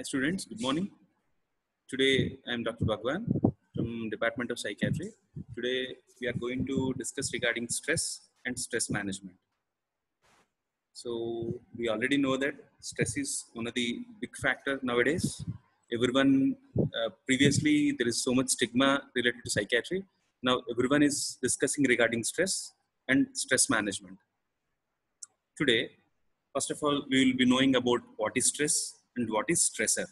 Hi students, good morning. Today I am Dr. Bhagwan from Department of Psychiatry. Today we are going to discuss regarding stress and stress management. So we already know that stress is one of the big factors nowadays. Everyone, previously there is so much stigma related to psychiatry. Now everyone is discussing regarding stress and stress management. Today, first of all, we will be knowing about what is stress and what is stressor.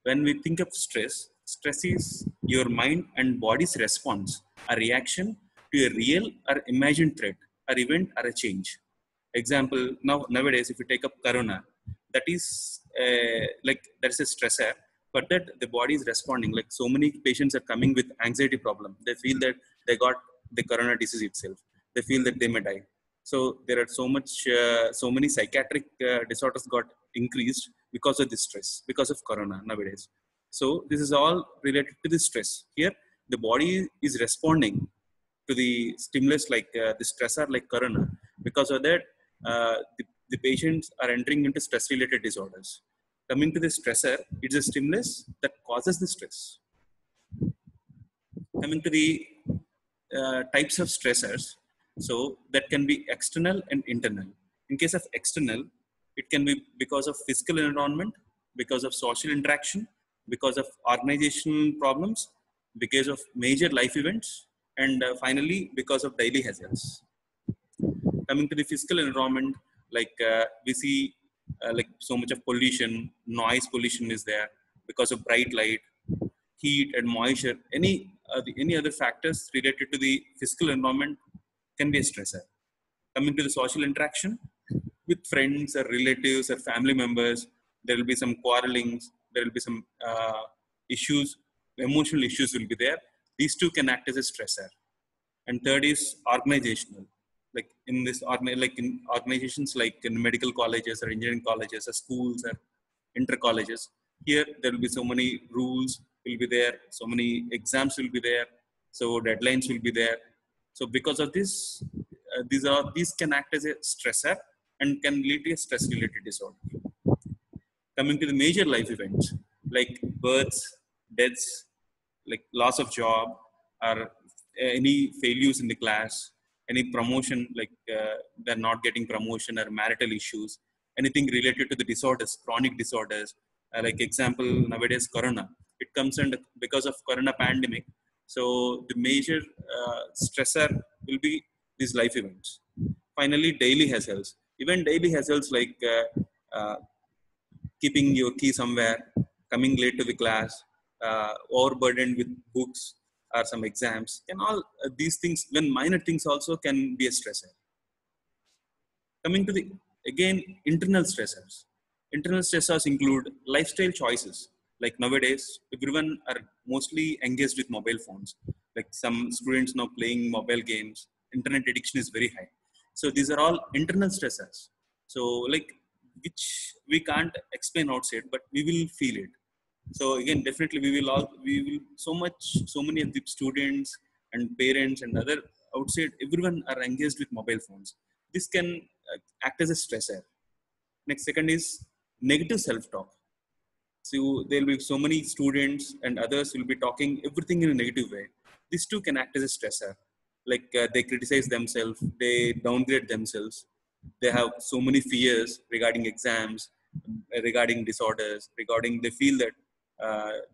When we think of stress, stress is your mind and body's response, a reaction to a real or imagined threat, or event, or a change. Example, nowadays, if you take up corona, that is like there's a stressor, but that the body is responding. Like so many patients are coming with anxiety problem. They feel that they got the corona disease itself. They feel that they may die. So there are so many psychiatric disorders got increased because of this stress, because of corona nowadays. So this is all related to the stress. Here, the body is responding to the stimulus like the stressor like corona. Because of that, the patients are entering into stress-related disorders. Coming to the stressor, it's a stimulus that causes the stress. Coming to the types of stressors, so that can be external and internal. In case of external, it can be because of physical environment, because of social interaction, because of organizational problems, because of major life events, and finally because of daily hazards. Coming to the physical environment, like we see like so much of pollution, noise pollution is there because of bright light, heat and moisture. Any other factors related to the physical environment can be a stressor. Coming to the social interaction with friends or relatives or family members, there will be some quarrelings, there will be some issues, emotional issues will be there. These two can act as a stressor. And third is organizational. Like like in organizations like in medical colleges or engineering colleges or schools or inter colleges, here there will be so many rules will be there, so many exams will be there, so deadlines will be there. So because of this, these can act as a stressor and can lead to a stress related disorder. Coming to the major life events like births, deaths, like loss of job, or any failures in the class, any promotion, like they're not getting promotion, or marital issues, anything related to the disorders, chronic disorders, like example nowadays corona, it comes in because of corona pandemic. So the major stressor will be these life events. Finally, daily hassles. Even daily hassles like keeping your key somewhere, coming late to the class, overburdened with books or some exams, and all these things, when minor things also can be a stressor. Coming to the, again, internal stressors. Internal stressors include lifestyle choices. Like nowadays, everyone are mostly engaged with mobile phones. Like some students now playing mobile games, internet addiction is very high. So these are all internal stressors. So like which we can't explain outside, but we will feel it. So again, definitely we will so many of the students and parents and other outside, everyone are engaged with mobile phones. This can act as a stressor. Next, second is negative self-talk. So there will be so many students and others will be talking everything in a negative way. These two can act as a stressor. Like they criticize themselves, they downgrade themselves. They have so many fears regarding exams, regarding disorders, regarding they feel that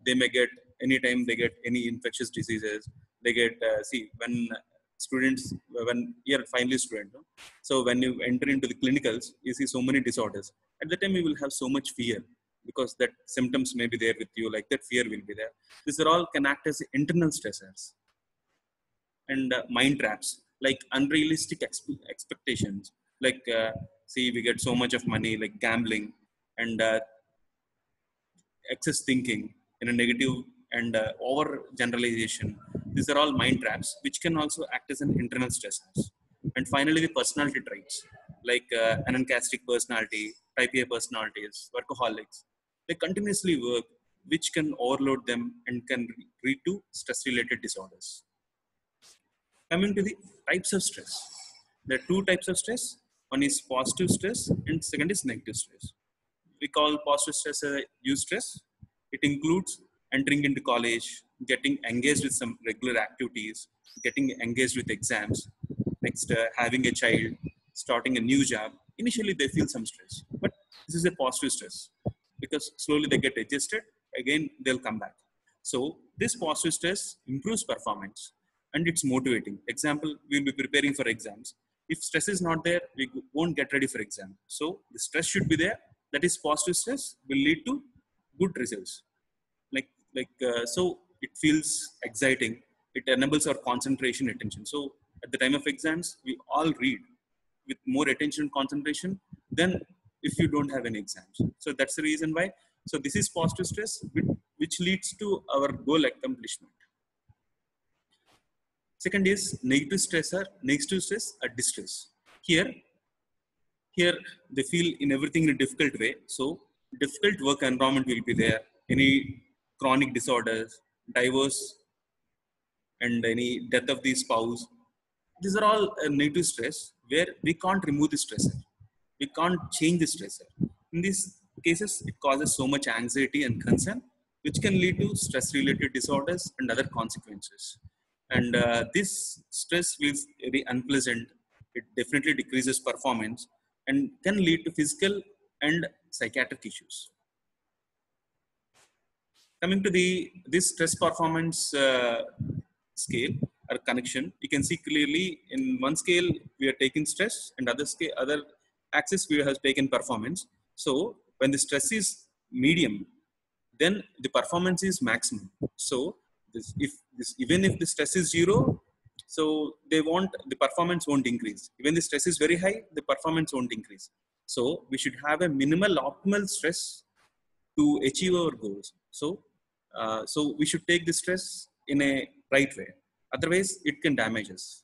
they may get anytime they get any infectious diseases. They get see when students when you're finally student. No? So when you enter into the clinicals, you see so many disorders. At the time, you will have so much fear because that symptoms may be there with you, like that fear will be there. These are all can act as internal stressors. And mind traps, like unrealistic expectations, like see we get so much of money, like gambling, and excess thinking in a negative, and over generalization. These are all mind traps which can also act as an internal stressors. And finally, the personality traits, like anancastic personality, type A personalities, workaholics, they continuously work, which can overload them and can lead to stress related disorders. Coming to the types of stress, there are two types of stress. One is positive stress and second is negative stress. we call positive stress eustress. It includes entering into college, getting engaged with some regular activities, getting engaged with exams, next having a child, starting a new job. Initially, they feel some stress, but this is a positive stress because slowly they get adjusted. Again, they'll come back. So this positive stress improves performance and it's motivating. Example, we'll be preparing for exams. If stress is not there, we won't get ready for exam. So the stress should be there. That is positive stress will lead to good results. So it feels exciting. It enables our concentration, attention. So at the time of exams, we all read with more attention and concentration than if you don't have any exams. So that's the reason why. So this is positive stress, which leads to our goal accomplishment. Second is negative stress or distress. Here they feel in everything in a difficult way. So difficult work environment will be there. Any chronic disorders, divorce, and any death of the spouse. These are all negative stress where we can't remove the stressor. We can't change the stressor. In these cases, it causes so much anxiety and concern, which can lead to stress-related disorders and other consequences. And this stress feels very unpleasant. It definitely decreases performance and can lead to physical and psychiatric issues. Coming to this stress performance scale or connection, you can see clearly in one scale we are taking stress and other axis we have taken performance. So when the stress is medium, then the performance is maximum. So even if the stress is zero, so the performance won't increase. Even the stress is very high, the performance won't increase. So we should have a minimal optimal stress to achieve our goals. So we should take the stress in a right way. Otherwise, it can damage us.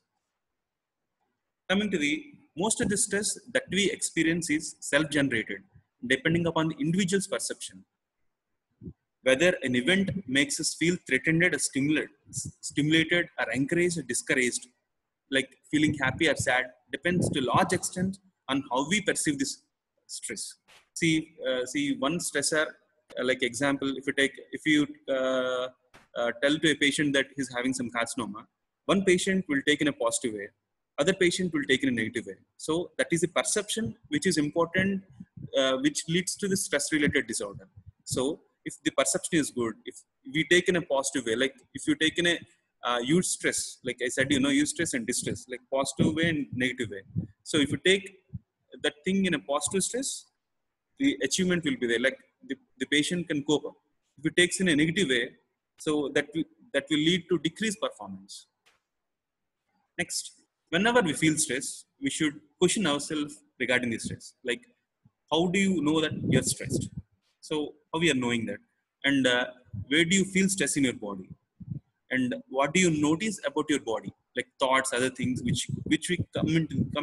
Coming to most of the stress that we experience is self-generated, depending upon the individual's perception. Whether an event makes us feel threatened or stimulated or encouraged or discouraged, like feeling happy or sad, depends to a large extent on how we perceive this stress. See one stressor, like example, if you tell to a patient that he's having some carcinoma, one patient will take in a positive way, other patient will take in a negative way. So that is a perception which is important, which leads to the stress-related disorder. So if the perception is good, if we take in a positive way, like if you take in a eustress, like I said, eustress and distress, like positive way and negative way. So if you take that thing in a positive stress, the achievement will be there. Like the patient can cope up. If it takes in a negative way, so that will lead to decreased performance. Next, whenever we feel stress, we should question ourselves regarding the stress. Like, how do you know that you're stressed? So how we are knowing that? And where do you feel stress in your body? And what do you notice about your body? Like thoughts, other things which we come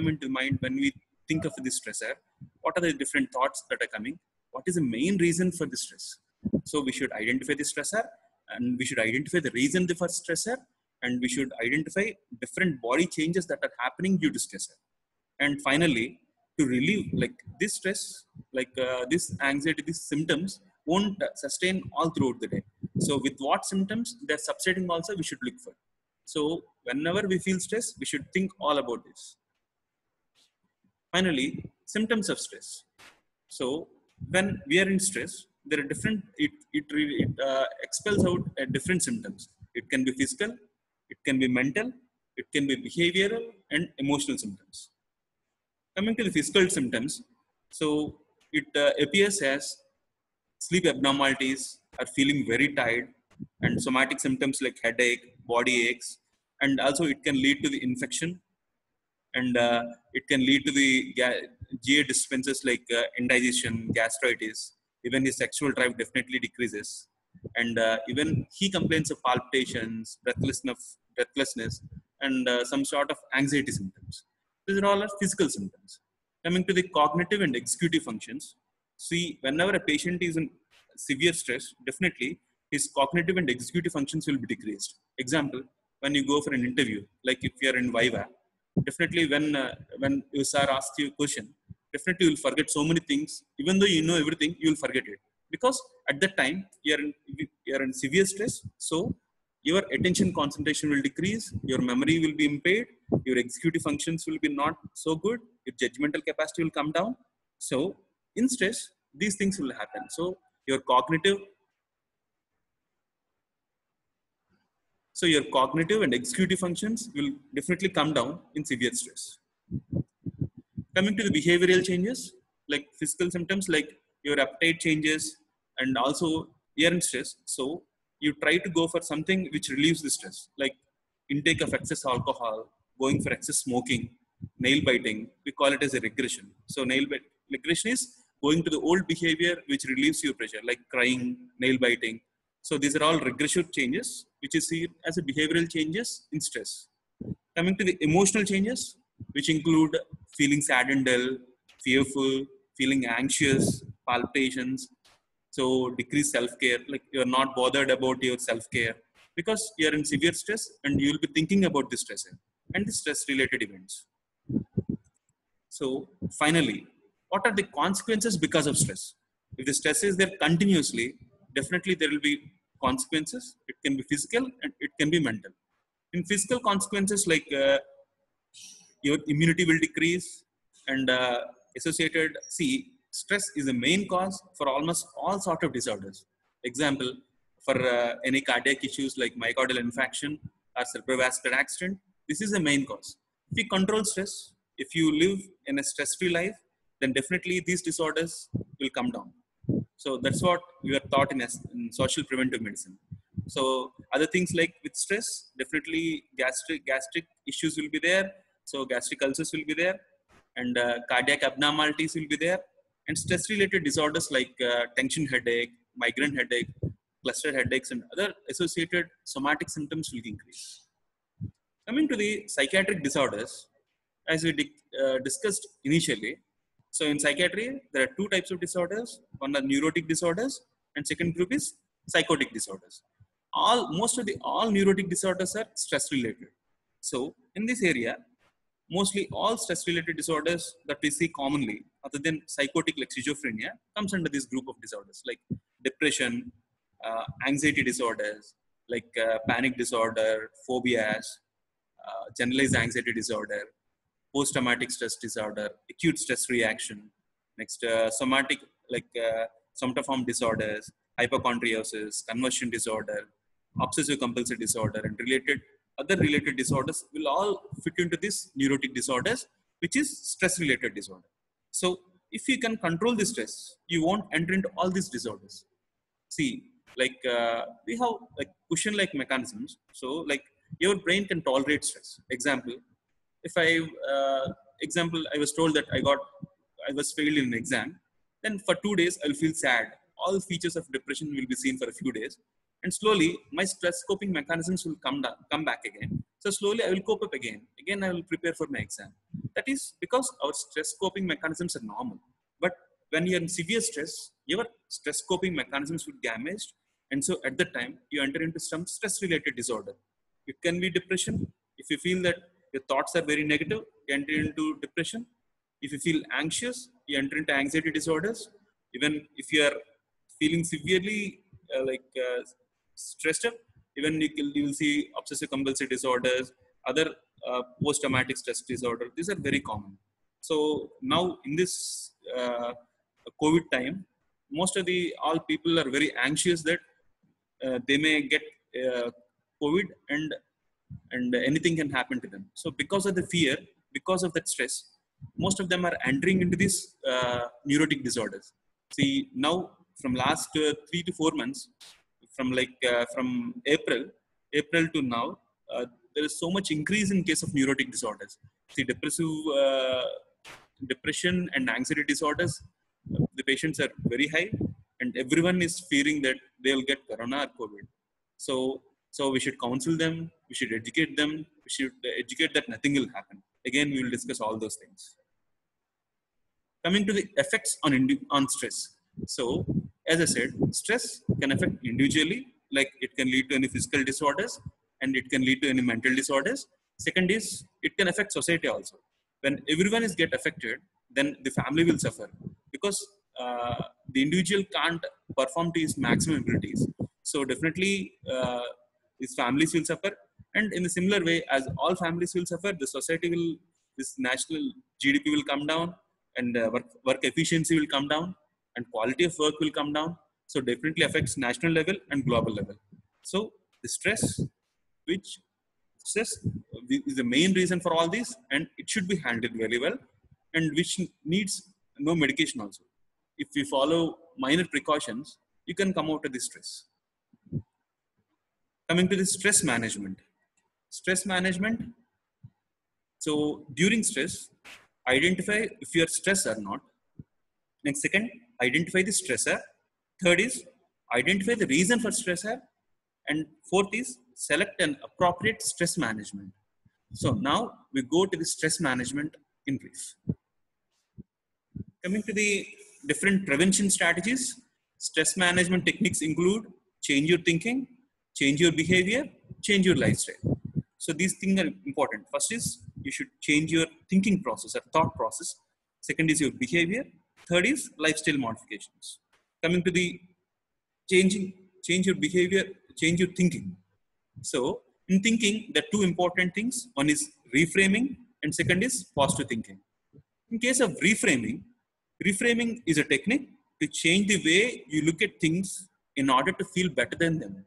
into mind when we think of this stressor. What are the different thoughts that are coming? What is the main reason for the stress? So we should identify the stressor, and we should identify the reason for stressor, and we should identify different body changes that are happening due to stressor. And finally, to relieve like this stress, this anxiety, these symptoms won't sustain all throughout the day. So with what symptoms they're subsiding also, we should look for. So whenever we feel stress, we should think all about this. Finally, symptoms of stress. So when we are in stress, there are different, it expels out different symptoms. It can be physical, it can be mental, it can be behavioral and emotional symptoms. Coming to the physical symptoms, so it appears as sleep abnormalities, are feeling very tired, and somatic symptoms like headache, body aches, and also it can lead to the infection, and it can lead to the GI disturbances like indigestion, gastritis. Even his sexual drive definitely decreases, and even he complains of palpitations, breathlessness, and some sort of anxiety symptoms. These are all our physical symptoms. Coming to the cognitive and executive functions, see, whenever a patient is in severe stress, definitely his cognitive and executive functions will be decreased. Example, when you go for an interview, like if you are in Viva, definitely when sir asks you a question, definitely you'll forget so many things. Even though you know everything, you'll forget it. Because at that time, you're in severe stress. So your attention concentration will decrease, your memory will be impaired, your executive functions will be not so good, your judgmental capacity will come down. So in stress, these things will happen. So your cognitive and executive functions will definitely come down in severe stress. Coming to the behavioral changes, like physical symptoms, like your appetite changes, and also you're in stress, so you try to go for something which relieves the stress, like intake of excess alcohol, going for excess smoking, nail biting. We call it as a regression. So regression is going to the old behavior which relieves your pressure, like crying, nail biting. So these are all regressive changes which is seen as a behavioral changes in stress. Coming to the emotional changes, which include feeling sad and dull, fearful, feeling anxious, palpitations. So decreased self-care, like you're not bothered about your self-care because you're in severe stress and you'll be thinking about the stress and the stress-related events. So finally, what are the consequences because of stress? If the stress is there continuously, definitely there will be consequences. It can be physical and it can be mental. In physical consequences, like your immunity will decrease and associated, see, stress is the main cause for almost all sort of disorders. Example, for any cardiac issues like myocardial infarction or cerebrovascular accident, this is the main cause. If you control stress, if you live in a stress-free life, then definitely these disorders will come down. So that's what we are taught in social preventive medicine. So other things like with stress, definitely gastric issues will be there. So gastric ulcers will be there, and cardiac abnormalities will be there, and stress-related disorders like tension headache, migraine headache, cluster headaches, and other associated somatic symptoms will increase. Coming to the psychiatric disorders, as we discussed initially, so in psychiatry, there are two types of disorders. One are neurotic disorders, and second group is psychotic disorders. All neurotic disorders are stress related. So in this area, mostly all stress related disorders that we see commonly, other than psychotic like schizophrenia, comes under this group of disorders like depression, anxiety disorders, like panic disorder, phobias, generalized anxiety disorder, post-traumatic stress disorder, acute stress reaction, next somatic like somatoform disorders, hypochondriosis, conversion disorder, obsessive compulsive disorder, and other related disorders will all fit into this neurotic disorders, which is stress-related disorder. So if you can control the stress, you won't enter into all these disorders. See, like we have like cushion-like mechanisms. So like your brain can tolerate stress. Example, if I was told that I was failed in an exam, then for 2 days I'll feel sad. All features of depression will be seen for a few days, and slowly my stress coping mechanisms will come back again. So slowly I will cope up again. Again I will prepare for my exam. That is because our stress coping mechanisms are normal. But when you're in severe stress, your stress coping mechanisms will be damaged, and so at that time you enter into some stress-related disorder. It can be depression. If you feel that your thoughts are very negative, you enter into depression. If you feel anxious, you enter into anxiety disorders. Even if you are feeling severely stressed up, even you will see obsessive compulsive disorders, other post-traumatic stress disorder. These are very common. So now in this COVID time, most of all people are very anxious that they may get COVID and anything can happen to them. So because of the fear, because of that stress, most of them are entering into these neurotic disorders. See, now from last 3 to 4 months, from April to now, there is so much increase in case of neurotic disorders. See, depression and anxiety disorders, the patients are very high, and everyone is fearing that they'll get corona or COVID. So we should counsel them, we should educate them, we should educate that nothing will happen. Again, we will discuss all those things. Coming to the effects on stress. So, as I said, stress can affect individually, like it can lead to any physical disorders and it can lead to any mental disorders. Second is, it can affect society also. When everyone is get affected, then the family will suffer because the individual can't perform to his maximum abilities. So definitely his families will suffer. And in a similar way, as all families will suffer, the society will, this national GDP will come down, and work efficiency will come down, and quality of work will come down. So definitely affects national level and global level. So the which stress is the main reason for all this, and it should be handled very well, and which needs no medication also. If we follow minor precautions, you can come out of this stress. Coming to the stress management. Stress management. So during stress, identify if you are stressed or not. Next, second, identify the stressor. Third is identify the reason for stressor. And fourth is select an appropriate stress management. So now we go to the stress management in brief. Coming to the different prevention strategies, stress management techniques include change your thinking, change your behavior, change your lifestyle. So these things are important. First is you should change your thinking process or thought process. Second is your behavior. Third is lifestyle modifications. Coming to the change your behavior, change your thinking. So in thinking, there are two important things. One is reframing and second is positive thinking. In case of reframing is a technique to change the way you look at things in order to feel better than them.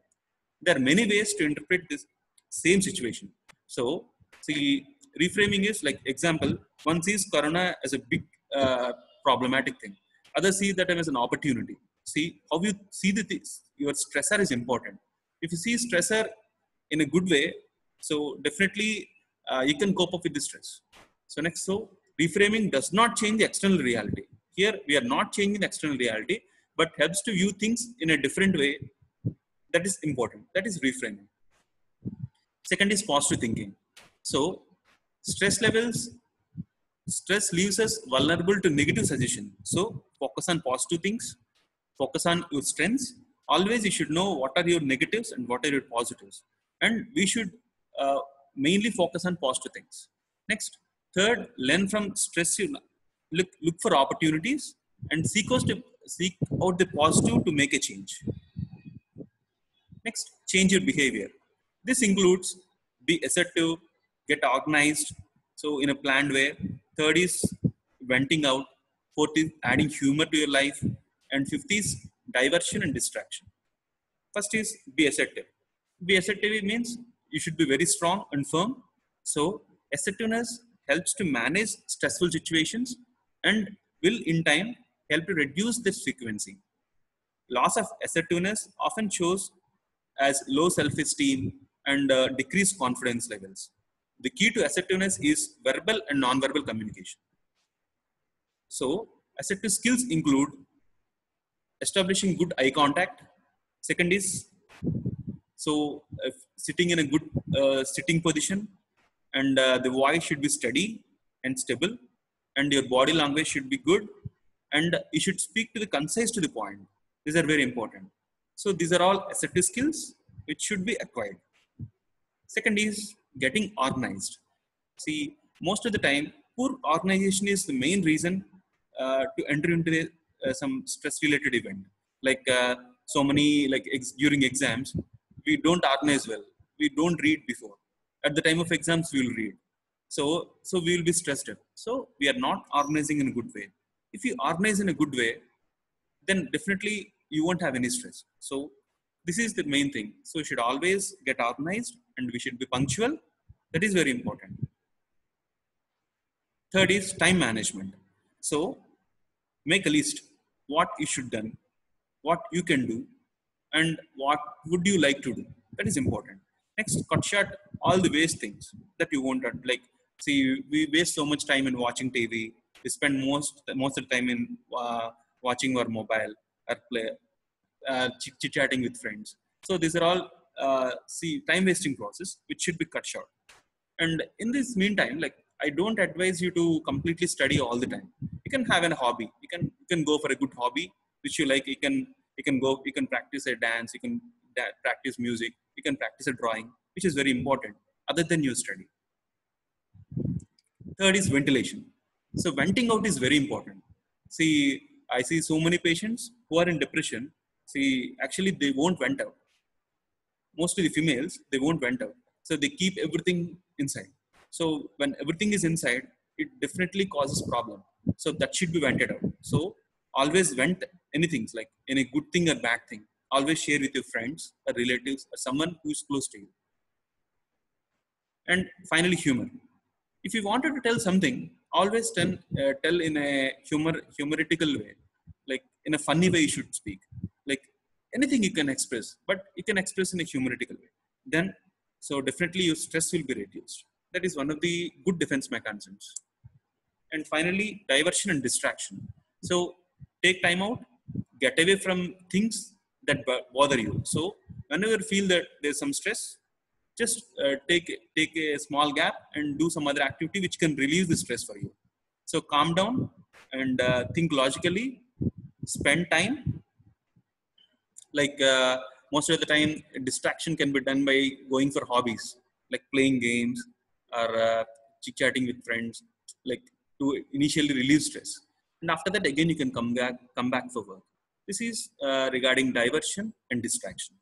There are many ways to interpret this same situation. So see, reframing is like example, one sees Corona as a big problematic thing. Others see that as an opportunity. See how you see the things. Your stressor is important. If you see stressor in a good way, so definitely you can cope up with the stress. So next, so reframing does not change the external reality. Here we are not changing the external reality, but helps to view things in a different way. That is important. That is reframing. Second is positive thinking. So stress leaves us vulnerable to negative suggestion. So focus on positive things, focus on your strengths. Always you should know what are your negatives and what are your positives. And we should mainly focus on positive things. Next, third, learn from stress. Look for opportunities and seek out the positive to make a change. Next, change your behavior. This includes be assertive, get organized, so in a planned way. Third is venting out. Fourth is adding humor to your life. And fifth is diversion and distraction. First is be assertive. Be assertive means you should be very strong and firm. So assertiveness helps to manage stressful situations and will in time help to reduce this frequency. Loss of assertiveness often shows as low self-esteem and decreased confidence levels. The key to assertiveness is verbal and non-verbal communication. So assertive skills include establishing good eye contact. Second is sitting in a good sitting position, and the voice should be steady and stable, and your body language should be good, and you should speak to the concise to the point. These are very important. So these are all assertive skills which should be acquired. Second is getting organized. See, most of the time, poor organization is the main reason to enter into some stress-related event. Like so many, like during exams, we don't organize well. We don't read before. At the time of exams, we will read. So we will be stressed out. So we are not organizing in a good way. If you organize in a good way, then definitely you won't have any stress. So this is the main thing. So you should always get organized and we should be punctual. That is very important. Third is time management. So make a list what you should do, what you can do, and what would you like to do. That is important. Next, cut short all the waste things that you want to, like, see, we waste so much time in watching TV. We spend most of the time in watching our mobile or play, chit-chatting with friends. So these are all time wasting process which should be cut short. And in this meantime, like, I don't advise you to completely study all the time. You can have a hobby. You can go for a good hobby which you like. You can practice a dance. You can practice music. You can practice a drawing, which is very important other than your study. Third is ventilation. So venting out is very important. See, I see so many patients who are in depression. See, actually they won't vent out. Mostly the females, they won't vent out. So they keep everything inside. So when everything is inside, it definitely causes problem. So that should be vented out. So always vent anything, like any good thing or bad thing. Always share with your friends or relatives or someone who is close to you. And finally, humor. If you wanted to tell something, always tell in a humoritical way, like in a funny way you should speak. Like anything you can express, but you can express in a humoritical way. Then, so definitely your stress will be reduced. That is one of the good defense mechanisms. And finally, diversion and distraction. So take time out, get away from things that bother you. So whenever you feel that there's some stress, just take a small gap and do some other activity which can release the stress for you. So calm down and think logically, spend time. Like most of the time, distraction can be done by going for hobbies, like playing games or chit-chatting with friends, like to initially relieve stress. And after that, again, you can come back for work. This is regarding diversion and distraction.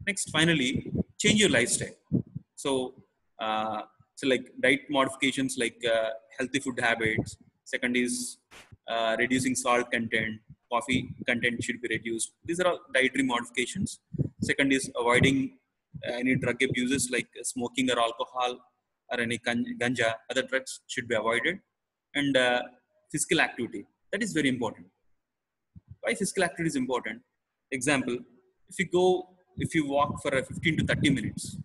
Next, finally, change your lifestyle. So, so like diet modifications, like healthy food habits. Second is reducing salt content. Coffee content should be reduced. These are all dietary modifications. Second is avoiding any drug abuses like smoking or alcohol or any ganja. Other drugs should be avoided. And physical activity. That is very important. Why physical activity is important? Example, if you walk for 15 to 30 minutes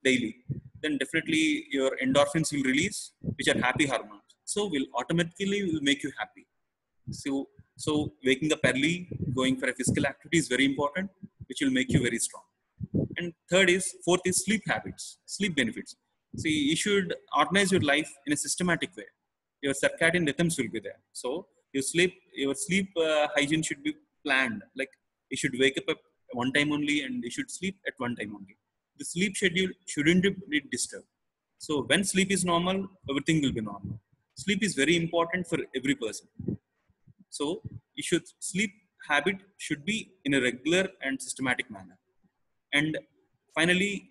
daily, then definitely your endorphins will release, which are happy hormones. So will automatically will make you happy. So waking up early, going for a physical activity is very important, which will make you very strong. And fourth is sleep habits, sleep benefits. See, you should organize your life in a systematic way. Your circadian rhythms will be there. So your sleep hygiene should be planned. Like you should wake up at one time only, and you should sleep at one time only. The sleep schedule shouldn't be disturbed. So when sleep is normal, everything will be normal. Sleep is very important for every person. So sleep habit should be in a regular and systematic manner. And finally,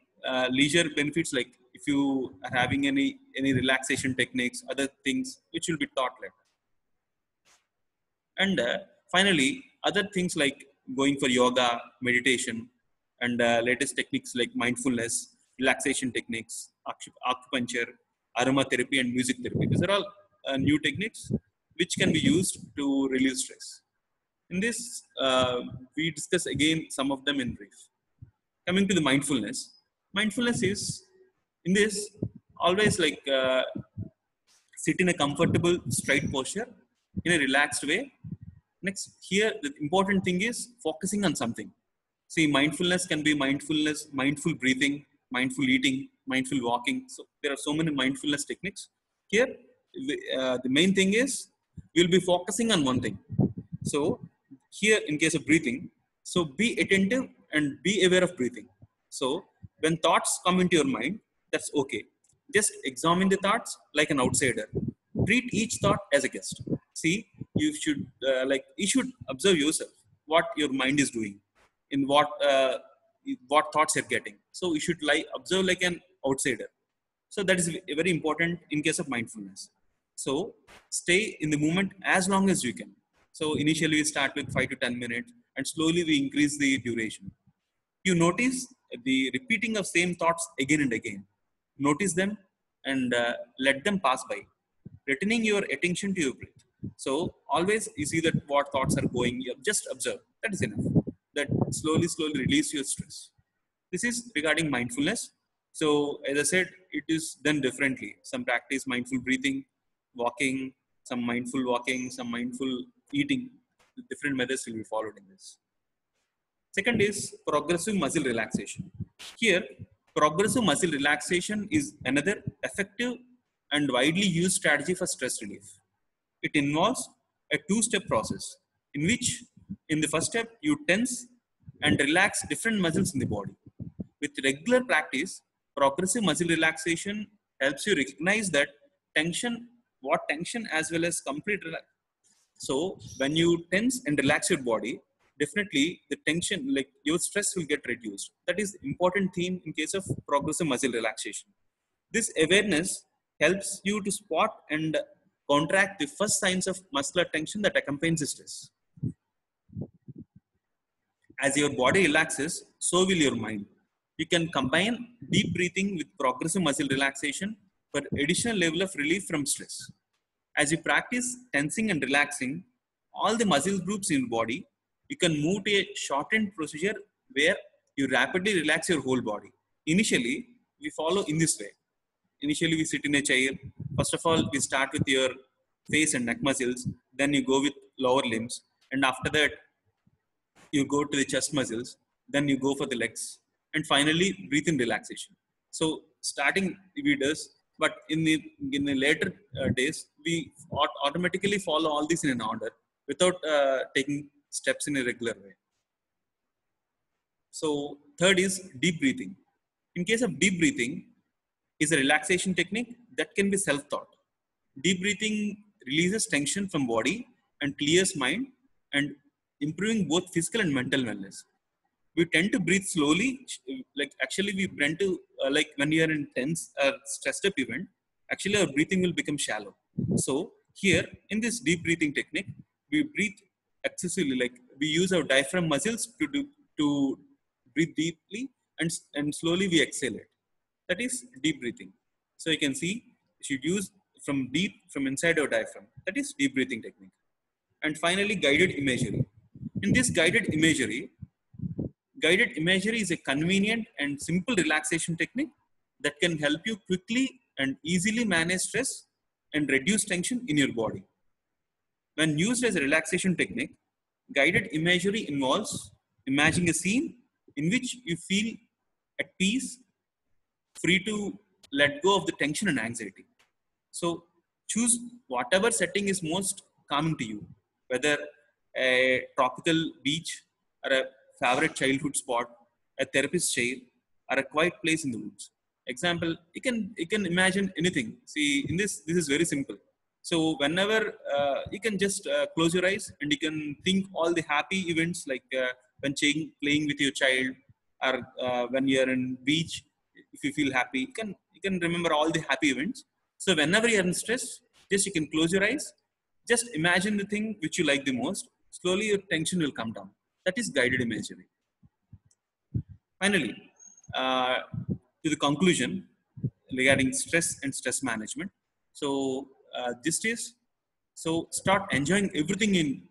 leisure benefits, like if you are having any relaxation techniques, other things which will be taught later. And finally, other things like going for yoga, meditation, and latest techniques like mindfulness, relaxation techniques, acupuncture, aromatherapy, and music therapy. These are all new techniques which can be used to relieve stress. In this, we discuss again some of them in brief. Coming to the mindfulness is in this always like sit in a comfortable straight posture in a relaxed way. Next, here the important thing is focusing on something. See, mindfulness can be mindful breathing, mindful eating, mindful walking. So there are so many mindfulness techniques. Here, the main thing is you'll be focusing on one thing. So here, in case of breathing, so be attentive and be aware of breathing. So when thoughts come into your mind, that's okay. Just examine the thoughts like an outsider. Treat each thought as a guest. See, you should observe yourself, what your mind is doing, in what thoughts you're getting. So you should observe like an outsider. So that is very important in case of mindfulness. So stay in the moment as long as you can. So initially we start with 5 to 10 minutes, and slowly we increase the duration. You notice the repeating of same thoughts again and again. Notice them and let them pass by, returning your attention to your breath. So always you see that what thoughts are going, you just observe. That is enough. That slowly release your stress. This is regarding mindfulness. So as I said, it is done differently. Some practice mindful breathing, walking, some mindful eating. Different methods will be followed in this. Second is progressive muscle relaxation. Here, progressive muscle relaxation is another effective and widely used strategy for stress relief. It involves a two-step process in which, in the first step, you tense and relax different muscles in the body. With regular practice, progressive muscle relaxation helps you recognize that tension what tension as well as complete relax. So when you tense and relax your body, definitely the tension, like your stress will get reduced. That is important theme in case of progressive muscle relaxation. This awareness helps you to spot and counteract the first signs of muscular tension that accompanies stress. As your body relaxes, so will your mind. You can combine deep breathing with progressive muscle relaxation for additional level of relief from stress. As you practice tensing and relaxing all the muscle groups in your body, you can move to a shortened procedure where you rapidly relax your whole body. Initially, we follow in this way. Initially, we sit in a chair. First of all, we start with your face and neck muscles. Then you go with lower limbs. And after that, you go to the chest muscles, then you go for the legs, and finally breathe in relaxation. So starting we does, but in the later days we automatically follow all this in an order without taking steps in a regular way. So third is deep breathing. In case of deep breathing, is a relaxation technique that can be self-taught. Deep breathing releases tension from body and clears mind and improving both physical and mental wellness. We tend to breathe slowly. Like actually we tend to, like when you are in tense or stressed up event, actually our breathing will become shallow. So here in this deep breathing technique, we breathe excessively, like we use our diaphragm muscles to breathe deeply and slowly we exhale it. That is deep breathing. So you can see you should use from inside our diaphragm. That is deep breathing technique. And finally, guided imagery. In this guided imagery is a convenient and simple relaxation technique that can help you quickly and easily manage stress and reduce tension in your body. When used as a relaxation technique, guided imagery involves imagining a scene in which you feel at peace, free to let go of the tension and anxiety. So choose whatever setting is most calming to you, whether a tropical beach or a favorite childhood spot, a therapist's chair, or a quiet place in the woods. Example, you can imagine anything. See, in this is very simple. So whenever you can just close your eyes and you can think all the happy events like when playing with your child or when you are in beach. If you feel happy, you can remember all the happy events. So whenever you are in stress, just you can close your eyes. Just imagine the thing which you like the most. Slowly your tension will come down. That is guided imagery. Finally, uh, to the conclusion regarding stress and stress management. So this is so start enjoying everything in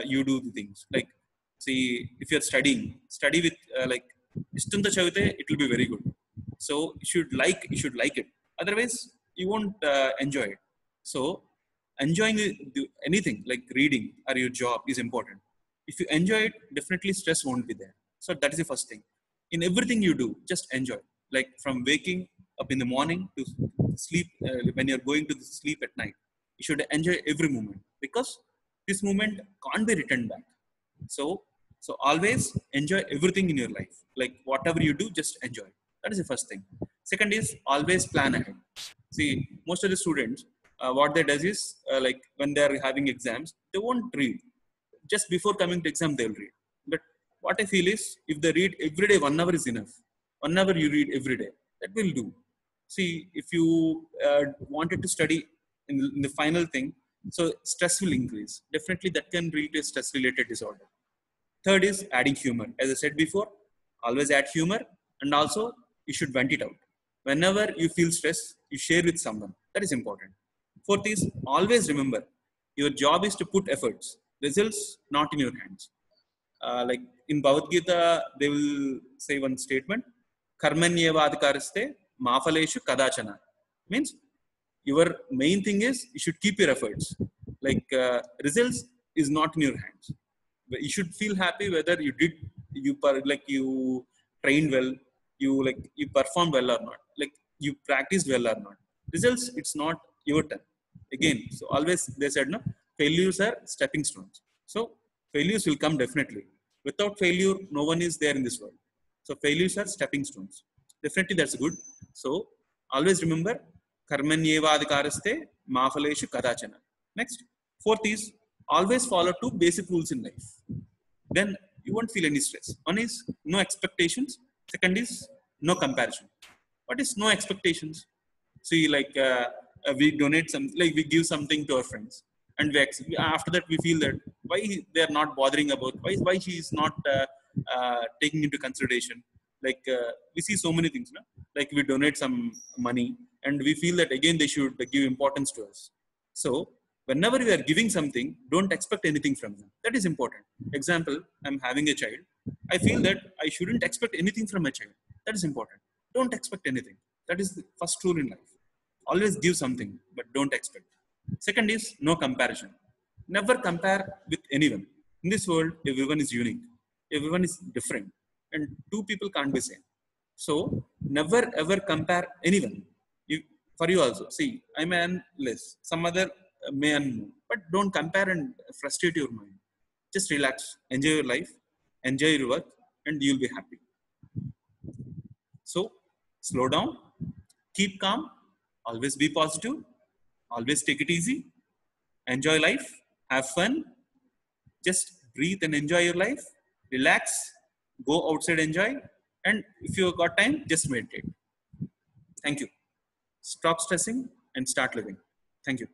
you do the things like see if you're study with like istanta chavite it will be very good. So you should like it. Otherwise, you won't enjoy it. So enjoying anything like reading or your job is important. If you enjoy it, definitely stress won't be there. So that is the first thing. In everything you do, just enjoy. Like from waking up in the morning to sleep, when you're going to sleep at night, you should enjoy every moment because this moment can't be returned back. So, so always enjoy everything in your life. Like whatever you do, just enjoy. That is the first thing. Second is always plan ahead. See, most of the students, what they does is like when they are having exams, they won't read. Just before coming to exam, they'll read. But what I feel is, if they read every day, 1 hour is enough. 1 hour you read every day, that will do. See, if you wanted to study in the final thing, so stress will increase. Definitely, that can lead to stress-related disorder. Third is adding humor. As I said before, always add humor, and also you should vent it out. Whenever you feel stress, you share with someone. That is important. Fourth is always remember your job is to put efforts, results not in your hands. Like in Bhagavad Gita, they will say one statement: "Karmanyevadhikaraste mafaleshu kadachana." Means your main thing is you should keep your efforts. Like results is not in your hands. You should feel happy whether you did like you trained well, you performed well or not, like you practiced well or not. Results, it's not your turn. Again, so always they said no, failures are stepping stones. So failures will come definitely. Without failure, no one is there in this world. So failures are stepping stones. Definitely that's good. So always remember karmanyevadhikaraste ma phaleshu kadachana. Next, fourth is always follow two basic rules in life. Then you won't feel any stress. One is no expectations. Second is no comparison. What is no expectations? See, like we donate some, like we give something to our friends, and after that we feel that why they are not bothering about, why she is not taking into consideration. Like we see so many things, no? Like we donate some money, and we feel that again they should give importance to us. So whenever we are giving something, don't expect anything from them. That is important. Example, I'm having a child. I feel that I shouldn't expect anything from a child. That is important. Don't expect anything. That is the first rule in life. Always give something, but don't expect. Second is no comparison. Never compare with anyone. In this world, everyone is unique. Everyone is different. And two people can't be same. So never ever compare anyone. You, for you also. See, I'm an less. Some other may and more. But don't compare and frustrate your mind. Just relax. Enjoy your life. Enjoy your work. And you'll be happy. So slow down. Keep calm. Always be positive. Always take it easy. Enjoy life. Have fun. Just breathe and enjoy your life. Relax. Go outside, enjoy. And if you got time, just meditate. Thank you. Stop stressing and start living. Thank you.